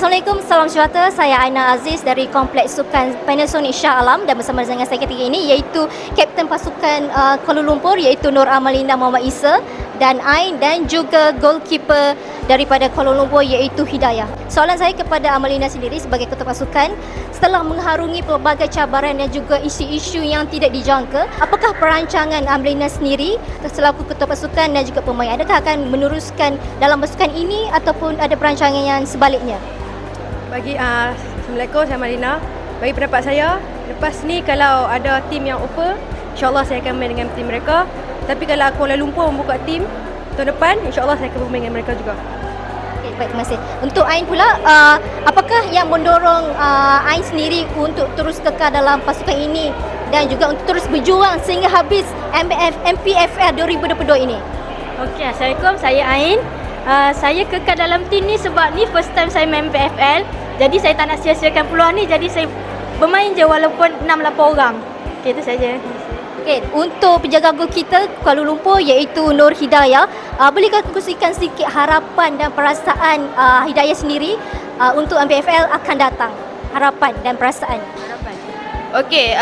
Assalamualaikum, salam sejahtera. Saya Aina Aziz dari Kompleks Sukan Panasonic Shah Alam dan bersama dengan saya ketika ini iaitu Kapten Pasukan Kuala Lumpur iaitu Nur Amalina Muhammad Isa dan Ain dan juga goalkeeper daripada Kuala Lumpur iaitu Hidayah. Soalan saya kepada Amalina sendiri sebagai ketua pasukan, setelah mengharungi pelbagai cabaran dan juga isu-isu yang tidak dijangka, apakah perancangan Amalina sendiri selaku ketua pasukan dan juga pemain, adakah akan meneruskan dalam pasukan ini ataupun ada perancangan yang sebaliknya? Assalamualaikum, saya Malina. Bagi pendapat saya, lepas ni kalau ada tim yang offer, insyaAllah saya akan main dengan tim mereka. Tapi kalau Kuala Lumpur membuka tim tahun depan, insyaAllah saya akan bermain dengan mereka juga. Okay, baik, terima kasih. Untuk Ain pula, apakah yang mendorong Ain sendiri untuk terus kekal dalam pasukan ini dan juga untuk terus berjuang sehingga habis MPFL 2022 ini? Okey, Assalamualaikum, saya Ain. Saya kekal dalam tim ni sebab ni first time saya main PFL. Jadi saya tak nak sia-siakan peluang ni, jadi saya bermain je walaupun 6-8 orang. Okey, itu saja. Okey, untuk penjaga gol kita Kuala Lumpur iaitu Nur Hidayah, bolehkah kongsikan sedikit harapan dan perasaan Hidayah sendiri untuk MPFL akan datang? Harapan dan perasaan. Okey,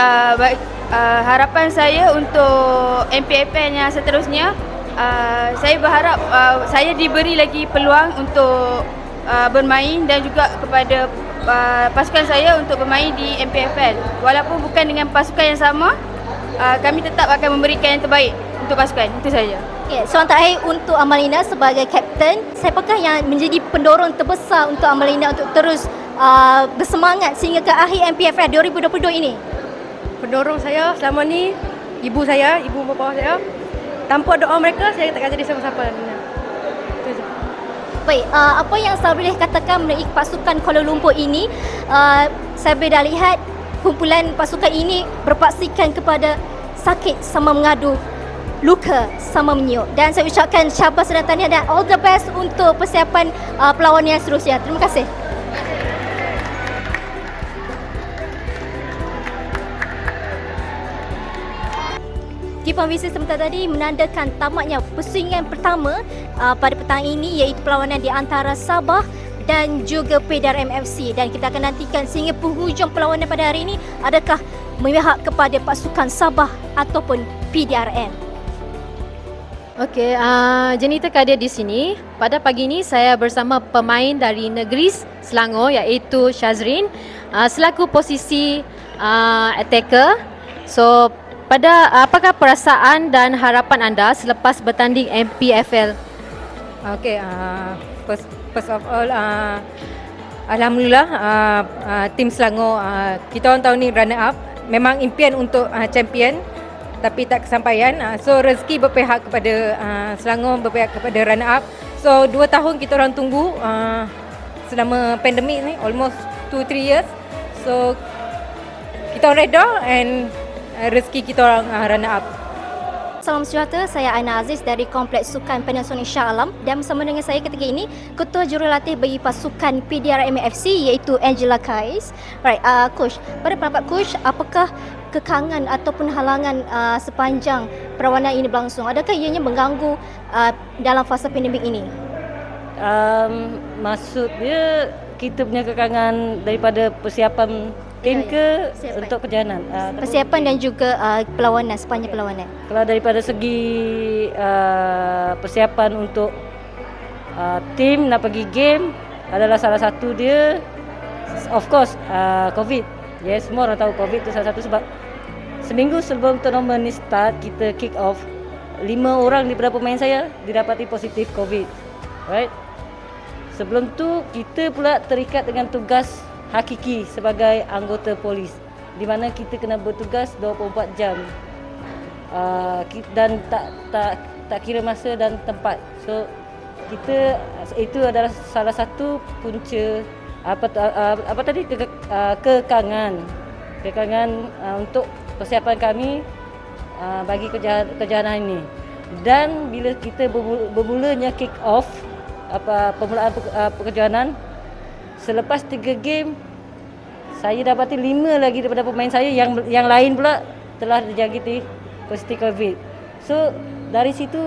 harapan saya untuk MPFL yang seterusnya, saya berharap saya diberi lagi peluang untuk bermain dan juga kepada pasukan saya untuk bermain di MPFL. Walaupun bukan dengan pasukan yang sama, kami tetap akan memberikan yang terbaik untuk pasukan. Itu saja. Okay, soalan terakhir untuk Amalina sebagai kapten, siapakah yang menjadi pendorong terbesar untuk Amalina untuk terus bersemangat sehingga ke akhir MPFL 2022 ini? Pendorong saya selama ni, ibu bapa saya. Tanpa doa mereka, saya takkan jadi siapa-siapa. Itu saja. Baik, apa yang saya boleh katakan mengenai pasukan Kuala Lumpur ini, saya boleh dah lihat kumpulan pasukan ini berpaksikan kepada sakit sama mengadu, luka sama meniup. Dan saya ucapkan syabas dan tahniah dan all the best untuk persiapan perlawanan yang seterusnya. Terima kasih. Kipan visi sebentar tadi menandakan tamatnya persaingan pertama pada petang ini iaitu perlawanan di antara Sabah dan juga PDRM FC, dan kita akan nantikan sehingga penghujung perlawanan pada hari ini adakah memihak kepada pasukan Sabah ataupun PDRM. Okey, Jenita Kadir di sini. Pada pagi ini saya bersama pemain dari Negeri Selangor iaitu Shazrin selaku posisi attacker. So apakah perasaan dan harapan anda selepas bertanding MPFL? Okey, first of all, alhamdulillah tim Selangor, kita orang tahun ni runner up. Memang impian untuk champion tapi tak kesampaian. So rezeki berpihak kepada Selangor, berpihak kepada runner up. So 2 tahun kita orang tunggu selama pandemik ni, almost 2-3 years. So kita orang reda and rezeki kita orang runner up. Salam sejahtera, saya Aina Aziz dari Kompleks Sukan Panasonic Shah Alam dan bersama dengan saya ketika ini Ketua Jurulatih bagi pasukan PDRM FC iaitu Angela Kais. Right, Coach, pada pendapat Coach, apakah kekangan ataupun halangan sepanjang perlawanan ini berlangsung? Adakah ianya mengganggu dalam fasa pandemik ini? Maksudnya kita punya kekangan daripada persiapan tim ke untuk perjalanan? Persiapan dan juga perlawanan, sepanjang perlawanan. Kalau daripada segi persiapan untuk tim nak pergi game adalah salah satu dia, of course, COVID. Yes, semua orang tahu COVID itu salah satu sebab. Seminggu sebelum tournament ni start, kita kick off, 5 orang daripada pemain saya didapati positif COVID. Right? Sebelum tu kita pula terikat dengan tugas hakiki sebagai anggota polis, di mana kita kena bertugas 24 jam dan tak kira masa dan tempat. So kita, itu adalah salah satu punca kekangan untuk persiapan kami bagi kejayaan ini. Dan bila kita bermulanya kick off permulaan perjalanan, selepas 3 game, saya dapati 5 lagi daripada pemain saya yang lain pula telah dijangkiti positif COVID. So dari situ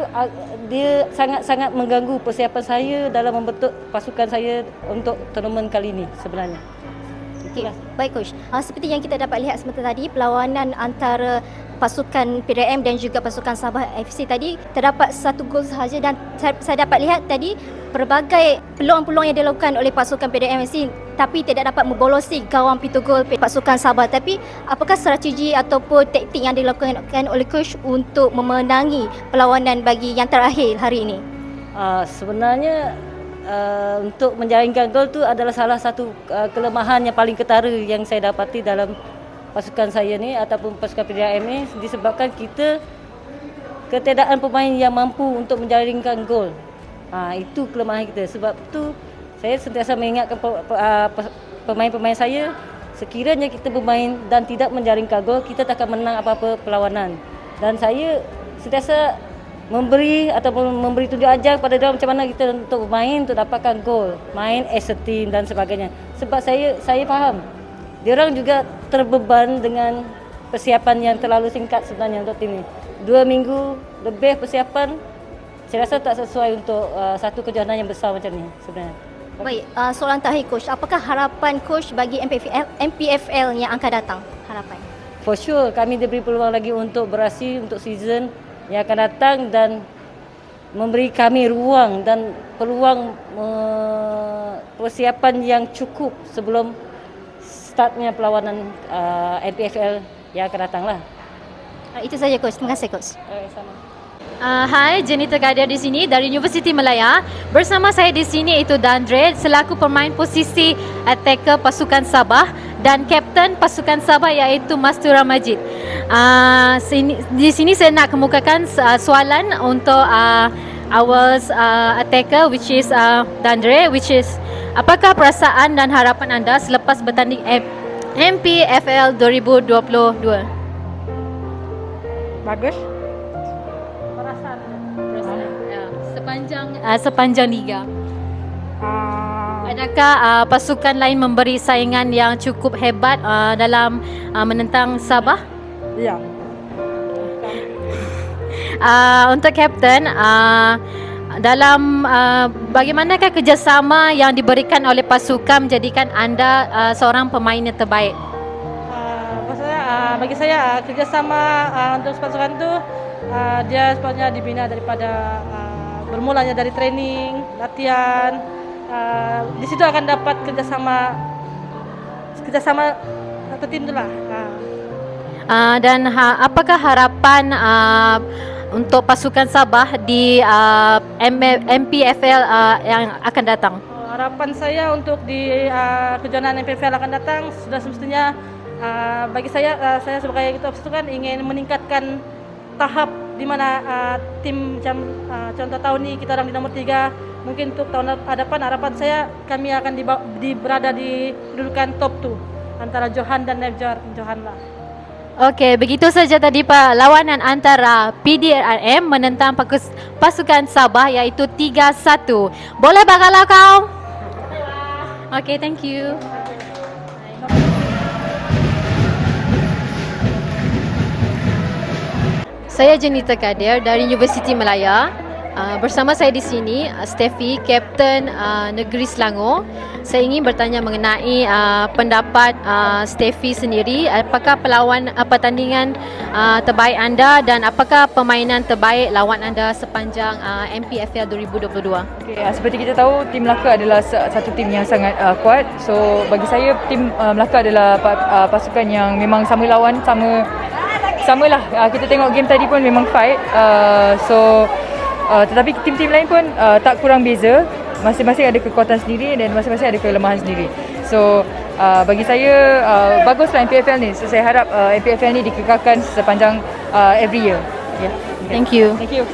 dia sangat-sangat mengganggu persiapan saya dalam membentuk pasukan saya untuk tournament kali ini sebenarnya. Okay. Baik Coach, seperti yang kita dapat lihat sebentar tadi, perlawanan antara pasukan PDM dan juga pasukan Sabah FC tadi terdapat satu gol sahaja, dan saya dapat lihat tadi pelbagai peluang-peluang yang dilakukan oleh pasukan PDM FC tapi tidak dapat membolosi gawang pintu gol pasukan Sabah. Tapi apakah strategi ataupun taktik yang dilakukan oleh Coach untuk memenangi perlawanan bagi yang terakhir hari ini? Sebenarnya untuk menjaringkan gol tu adalah salah satu kelemahan yang paling ketara yang saya dapati dalam pasukan saya ni ataupun pasukan PDM ni, disebabkan kita ketiadaan pemain yang mampu untuk menjaringkan gol. Itu kelemahan kita. Sebab tu saya sentiasa mengingatkan pemain-pemain saya, sekiranya kita bermain dan tidak menjaringkan gol, kita tak akan menang apa-apa perlawanan. Dan saya sentiasa memberi tunjuk ajar pada dia macam mana kita untuk bermain untuk dapatkan gol, main as a team dan sebagainya. Sebab saya faham diorang juga terbeban dengan persiapan yang terlalu singkat sebenarnya untuk tim ni. 2 minggu lebih persiapan, saya rasa tak sesuai untuk satu kejohanan yang besar macam ni sebenarnya. Baik, soalan terakhir Coach, apakah harapan Coach bagi MPFL yang akan datang? Harapan? For sure kami diberi peluang lagi untuk berhasil untuk season yang akan datang dan memberi kami ruang dan peluang persiapan yang cukup sebelum startnya perlawanan MPFL yang akan datang lah. Itu saja Coach, terima kasih Coach. Sama. Hai, Jenita Kadir di sini dari Universiti Malaya. Bersama saya di sini itu Dandre selaku pemain posisi attacker pasukan Sabah dan kapten pasukan Sabah iaitu Mastura Majid. Di sini saya nak kemukakan soalan untuk our attacker which is Dandre, which is apakah perasaan dan harapan anda selepas bertanding MPFL 2022? Bagus. Sepanjang liga. Adakah pasukan lain memberi saingan yang cukup hebat dalam menentang Sabah? Ya. Untuk kapten, dalam bagaimanakah kerjasama yang diberikan oleh pasukan menjadikan anda seorang pemain yang terbaik? Bagi saya kerjasama untuk pasukan tu dia sepatutnya dibina daripada bermulanya dari training, latihan. Di situ akan dapat kerjasama satu tim tu lah. Dan apakah harapan untuk pasukan Sabah di MPFL yang akan datang? Harapan saya untuk di kejohanan MPFL akan datang sudah semestinya bagi saya sebagai ketua pasukan ingin meningkatkan tahap di mana tim macam contoh tahun ni kita orang di nombor 3, mungkin untuk tahun depan harapan saya kami akan berada di kedudukan top 2 antara Johan dan Nevjar Johan lah. Okey, begitu saja tadi perlawanan antara PDRM menentang pasukan Sabah iaitu 3-1. Boleh bakalau kau? Okey, thank you. Saya Jenita Kadir dari Universiti Malaya. Bersama saya di sini Steffi, Kapten Negeri Selangor. Saya ingin bertanya mengenai pendapat Steffi sendiri. Apakah pertandingan terbaik anda dan apakah permainan terbaik lawan anda sepanjang MPFL 2022? Okay, seperti kita tahu, tim Melaka adalah satu tim yang sangat kuat. So bagi saya tim Melaka adalah pasukan yang memang sama lawan, samalah. Kita tengok game tadi pun memang fight. Tetapi tim-tim lain pun tak kurang beza. Masing-masing ada kekuatan sendiri dan masing-masing ada kelemahan sendiri. So bagi saya baguslah MPFL ni. So, saya harap MPFL ni dikekalkan sepanjang every year. Yeah. Okay. Thank you. Thank you.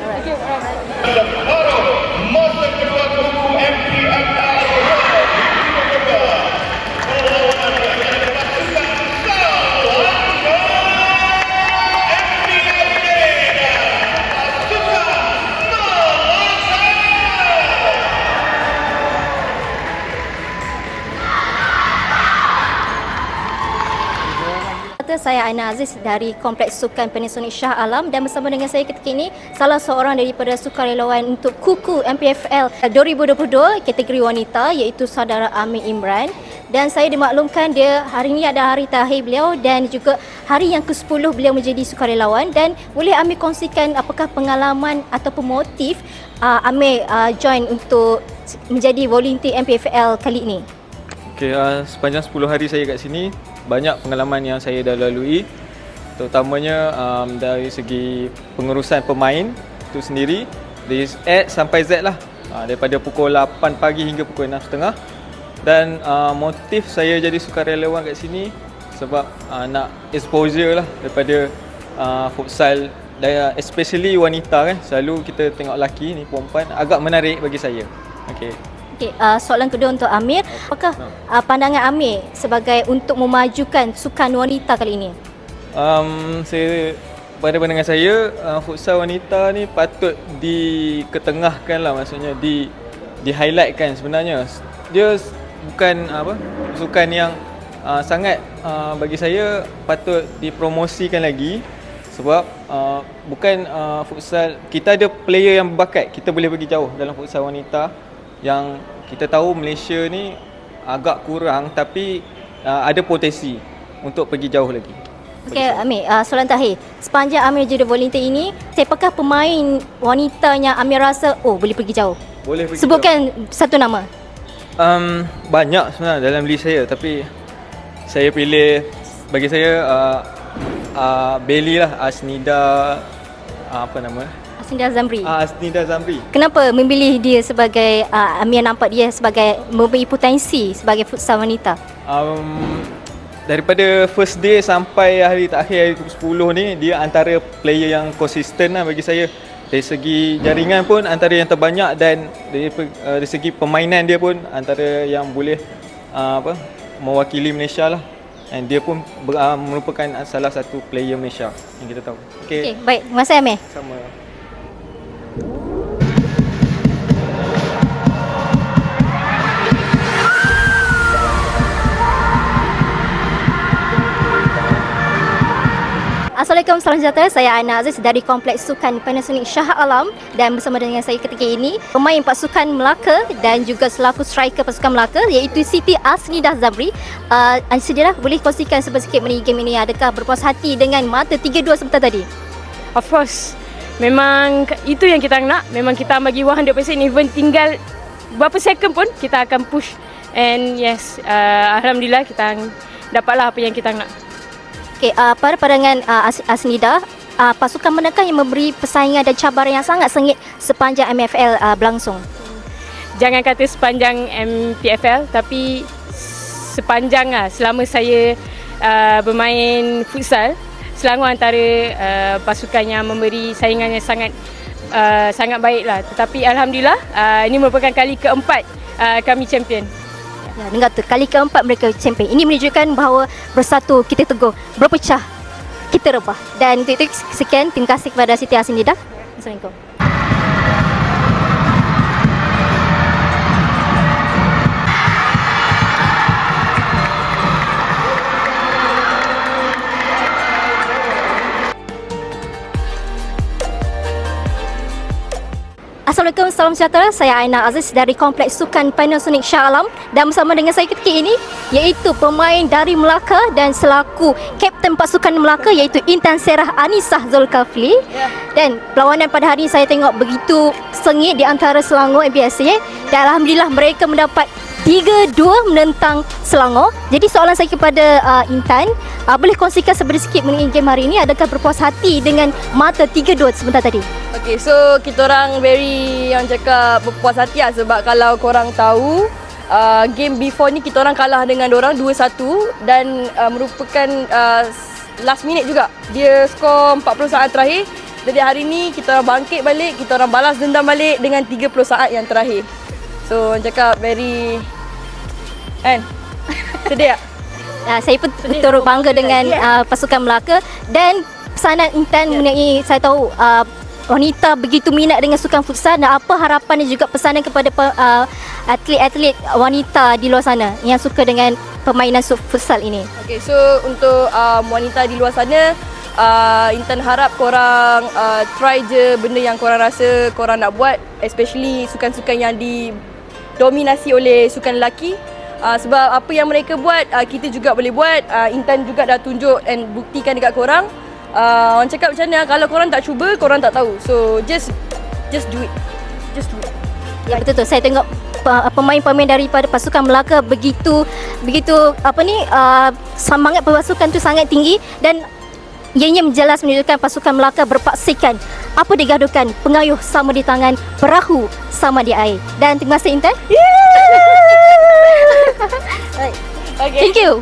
saya Aina Aziz dari Kompleks Sukan Panasonic Shah Alam dan bersama dengan saya ketika ini salah seorang daripada sukarelawan untuk KUKU MPFL 2022 kategori wanita iaitu saudara Amir Imran. Dan saya dimaklumkan dia hari ini adalah hari terakhir beliau dan juga hari yang ke-10 beliau menjadi sukarelawan. Dan boleh Amir kongsikan apakah pengalaman ataupun motif Amir join untuk menjadi volunteer MPFL kali ini? Okay, sepanjang 10 hari saya kat sini, banyak pengalaman yang saya dah lalui, terutamanya dari segi pengurusan pemain itu sendiri dari A sampai Z lah, daripada pukul 8 pagi hingga pukul 6.30. Dan motif saya jadi sukarelawan kat sini sebab nak exposure lah daripada futsal, especially wanita kan, selalu kita tengok lelaki ni, perempuan agak menarik bagi saya. Okay. Okay, soalan kedua untuk Amir, apakah pandangan Amir sebagai untuk memajukan sukan wanita kali ini? Pada pandangan saya, futsal wanita ni patut diketengahkan lah, maksudnya di-highlightkan sebenarnya. Dia bukan sukan yang sangat bagi saya patut dipromosikan lagi sebab bukan futsal, kita ada player yang berbakat, kita boleh pergi jauh dalam futsal wanita. Yang kita tahu Malaysia ni agak kurang tapi ada potensi untuk pergi jauh lagi. Okey Amir, soalan terakhir. Sepanjang Amir jadi volunteer ini, siapakah pemain wanita yang Amir rasa boleh pergi jauh? Boleh pergi Sebutkan jauh. Satu nama. Banyak sebenarnya dalam list saya, tapi saya pilih, bagi saya Belly lah, Asnida apa nama? Asnida Zamri. Asnida Zamri. Kenapa memilih dia sebagai Amir nampak dia sebagai memberi potensi sebagai futsal wanita? Daripada first day sampai hari terakhir, hari ke-10 ni, dia antara player yang konsisten lah bagi saya. Dari segi jaringan pun antara yang terbanyak dan dari segi permainan dia pun antara yang boleh mewakili Malaysia lah. Dan dia pun merupakan salah satu player Malaysia yang kita tahu. Okey, baik. Terima kasih Amir. Sama. Assalamualaikum, salam sejahtera. Saya Aina Aziz dari Kompleks Sukan Panasonic Shah Alam dan bersama dengan saya ketika ini pemain pasukan Melaka dan juga selaku striker pasukan Melaka iaitu Siti Asnidah Zamri. Sedialah boleh kongsikan sedikit mengenai game ini, adakah berpuas hati dengan mata 3-2 sebentar tadi? Of course. Memang itu yang kita nak. Memang kita bagi 100%, even tinggal berapa second pun kita akan push. And yes, alhamdulillah kita dapatlah apa yang kita nak. Okey, pada pandangan Asnida, pasukan manakah yang memberi persaingan dan cabaran yang sangat sengit sepanjang MPFL berlangsung? Jangan kata sepanjang MPFL, tapi sepanjang selama saya bermain futsal, Selangor antara pasukan yang memberi saingan yang sangat baiklah. Tetapi alhamdulillah ini merupakan kali keempat kami champion. Ya, dengar tu, kali keempat mereka champion. Ini menunjukkan bahawa bersatu kita teguh, berpecah kita rebah. Dan untuk itu sekian, terima kasih kepada Siti Asnidah. Assalamualaikum. Assalamualaikum, salam sejahtera. Saya Aina Aziz dari Kompleks Sukan Panasonic Shah Alam dan bersama dengan saya ketika ini iaitu pemain dari Melaka dan selaku kapten pasukan Melaka iaitu Intan Serah Anisah Zulkafli. Dan perlawanan pada hari ini saya tengok begitu sengit di antara Selangor MPFC dan alhamdulillah mereka mendapat 3-2 menentang Selangor. Jadi soalan saya kepada Intan, boleh kongsikan sedikit mengenai game hari ini, adakah berpuas hati dengan mata 3-2 sebentar tadi? Okay, so kita orang very yang cakap berpuas hati lah sebab kalau korang tahu game before ni kita orang kalah dengan dorang 2-1 dan merupakan last minute juga. Dia skor 40 saat terakhir. Jadi hari ni kita orang bangkit balik, kita orang balas dendam balik dengan 30 saat yang terakhir. So orang cakap very sedih tak? Saya pun turut bangga dengan pasukan Melaka dan pesanan Intan mengenai, saya tahu wanita begitu minat dengan sukan futsal, dan apa harapan dan juga pesanan kepada atlet-atlet wanita di luar sana yang suka dengan permainan futsal ini? Okay, so untuk wanita di luar sana, Intan harap korang try je benda yang korang rasa korang nak buat, especially sukan-sukan yang didominasi oleh sukan lelaki. Sebab apa yang mereka buat, kita juga boleh buat. Intan juga dah tunjuk and buktikan dekat korang. Orang cakap macam mana, kalau korang tak cuba, korang tak tahu. So just do it. Just do it. Ya, betul-betul. Saya tengok pemain-pemain daripada pasukan Melaka begitu semangat pasukan tu sangat tinggi, dan ianya jelas menunjukkan pasukan Melaka berpaksikan apa digaduhkan, pengayuh sama di tangan, perahu sama di air. Dan terima kasih Intan. Okay. Thank you.